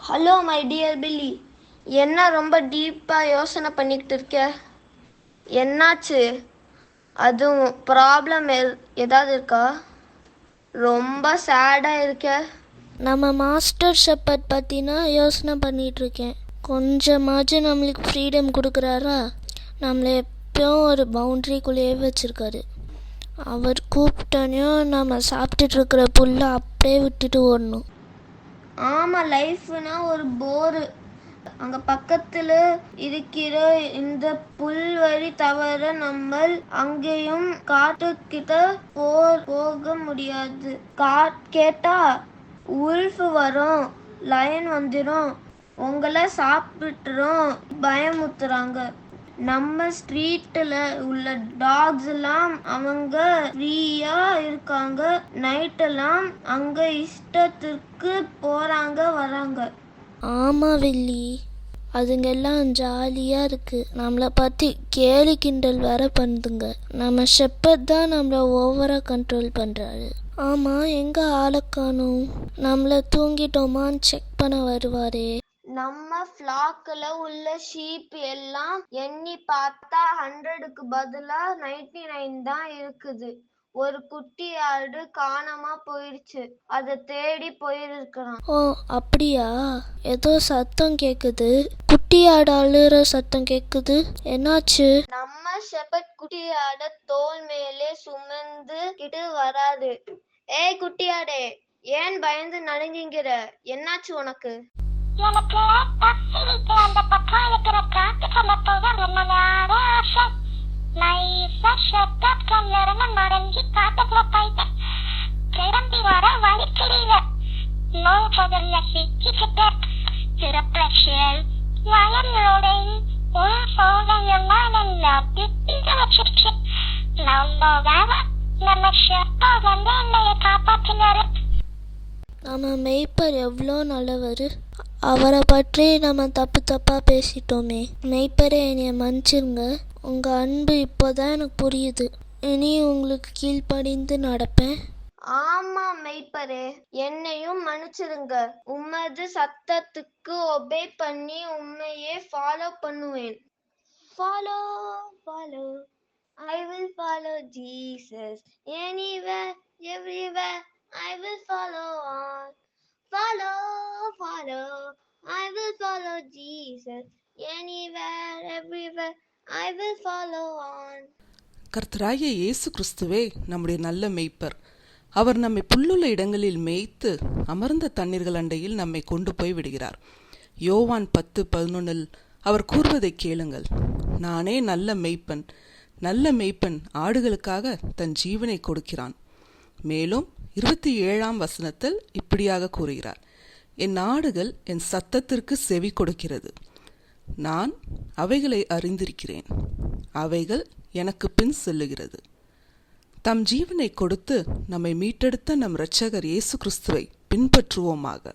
Hello my dear பில்லி, என்ன ரொம்ப டீப்பாக யோசனை பண்ணிக்கிட்டு இருக்க? என்னாச்சு? அதுவும் ப்ராப்ளம் ஏதாவது இருக்கா? ரொம்ப சேடாக இருக்க. நம்ம மாஸ்டர் ஷெப்பர்ட் பற்றினா யோசனை பண்ணிகிட்ருக்கேன். கொஞ்சமாச்சும் நம்மளுக்கு ஃப்ரீடம் கொடுக்குறாரா? நம்மளை எப்பயும் ஒரு பவுண்ட்ரிக்குள்ளேயே வச்சுருக்காரு. அவர் கூப்பிட்டனையும் நம்ம சாப்பிட்டுட்ருக்கிற புல்லை அப்படியே விட்டுட்டு ஓடணும். ஆமாம், லைஃப்னா ஒரு போரு. அங்கே பக்கத்தில் இருக்கிற இந்த புல்வெளி தவிர நம்ம அங்கேயும் காட்டுக்கிட்ட போக முடியாது. கேட்டா உல்ஃப் வரும், லயன் வந்துடும், உங்களை சாப்பிட்டுரும் பயமுத்துறாங்க. நம்ம ஸ்ட்ரீட்டில் உள்ள டாக்ஸ் எல்லாம் அவங்க ஃப்ரீயா இருக்காங்க. நைட்டெல்லாம் அங்க இஷ்டத்துக்கு போறாங்க வராங்க. ஆமாம் வில்லி, அதுங்கெல்லாம் ஜாலியாக இருக்குது. நம்மளை பற்றி கேலி கிண்டல் வேற பண்ணுதுங்க. நம்ம ஷெப்பர்ட் தான் நம்மளை ஓவராக கண்ட்ரோல் பண்ணுறாரு. ஆமாம், எங்கே ஆளை காணோம்? நம்மளை தூங்கிட்டோமான்னு செக் பண்ண வருவாரே. நம்ம ஃப்ளாக்கில் உள்ள ஷீப் எல்லாம் எண்ணி பார்த்தா 100க்கு பதிலா 99 தான் இருக்குது. ஒரு குட்டி ஆடு காணாம போயிடுச்சு. அதை தேடி போயிருக்கிறான். ஓ அப்படியா? ஏதோ சத்தம் கேட்குது. குட்டி ஆடு அழுற சத்தம் கேட்குது. என்னாச்சு? நம்ம ஷெப்பர்ட் குட்டி ஆட தோல் மேலே சுமந்து கிட்டு வராது. ஏய் குட்டி ஆடே, ஏன் பயந்து நடுங்குங்கிற? என்னாச்சு உனக்கு? எனக்கு பசிக்கு அந்த பக்கம் இருக்கிற காட்டுக்குள்ள போக ரொம்ப நாளே ஆசை. நைஸா ஷெப்பர்ட் கல்ல இருந்து மறைஞ்சி காட்டுக்குள்ள போயிட்டேன். திரும்பி வர வழி தெரியல. நோ பகல்ல சிக்கிக்கிட்டேன். திருப்பேஷியல் வயலோடையும் உன் சோகையெல்லாம் எல்லாம் திட்டிக வச்சிருச்சு. நம்ம வேலை நம்ம ஷெப்பர்ட் வந்து என்னைய காப்பாத்தினாரு. நம்ம மெய்ப்பர் எவ்வளோ நல்லவர். அவரை பற்றி நம்ம தப்பாக பேசிட்டோமே. மெய்ப்பரே, என்னைய மன்னிச்சிருங்க. உங்கள் அன்பு இப்போதான் எனக்கு புரியுது. இனி உங்களுக்கு கீழ்ப்படிந்து நடப்பேன். ஆமா மெய்ப்பரே, என்னையும் மன்னிச்சிருங்க. உமது சத்தத்துக்கு ஒபே பண்ணி உண்மையே ஃபாலோ பண்ணுவேன். Follow follow I will follow Jesus. Anywhere, everywhere, I will follow on. Follow, follow, I will follow Jesus. Anywhere, everywhere, I will follow on. கர்த்தராகிய இயேசு கிறிஸ்துவே நம்முடைய நல்ல மேய்ப்பர். அவர் நம்மை புல்லுள்ள இடங்களில் மேய்த்து அமர்ந்த தண்ணீர்கள் அண்டையில் நம்மை கொண்டு போய் விடுகிறார். யோவான் 10:11 அவர் கூறுவதை கேளுங்கள். நானே நல்ல மேய்ப்பன். நல்ல மேய்ப்பன் ஆடுகளுக்காக தன் ஜீவனை கொடுக்கிறான். மேலும் 27ஆம் வசனத்தில் இப்படியாக கூறுகிறார், என் ஆடுகள் என் சத்தத்திற்கு செவி கொடுக்கிறது. நான் அவைகளை அறிந்திருக்கிறேன். அவைகள் எனக்கு பின் செல்லுகிறது. தம் ஜீவனை கொடுத்து நம்மை மீட்டெடுத்த நம் இரட்சகர் இயேசு கிறிஸ்துவை பின்பற்றுவோமாக.